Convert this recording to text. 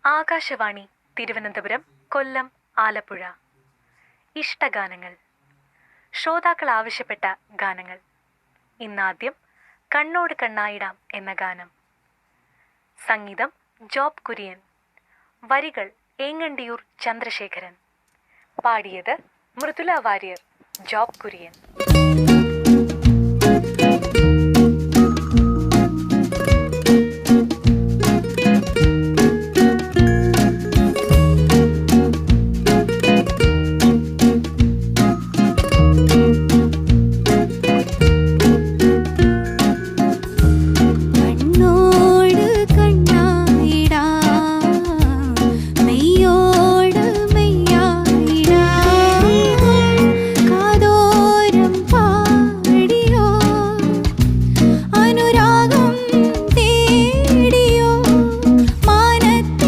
ആകാശവാണി തിരുവനന്തപുരം, കൊല്ലം, ആലപ്പുഴ. ഇഷ്ടഗാനങ്ങൾ. ശ്രോതാക്കൾ ആവശ്യപ്പെട്ട ഗാനങ്ങൾ. ഇന്നാദ്യം കണ്ണോട് കണ്ണായിടാം എന്ന ഗാനം. സംഗീതം ജോബ് കുര്യൻ. വരികൾ ഏങ്ങണ്ടിയൂർ ചന്ദ്രശേഖരൻ. പാടിയത് മൃദുല വാര്യർ, ജോബ് കുര്യൻ.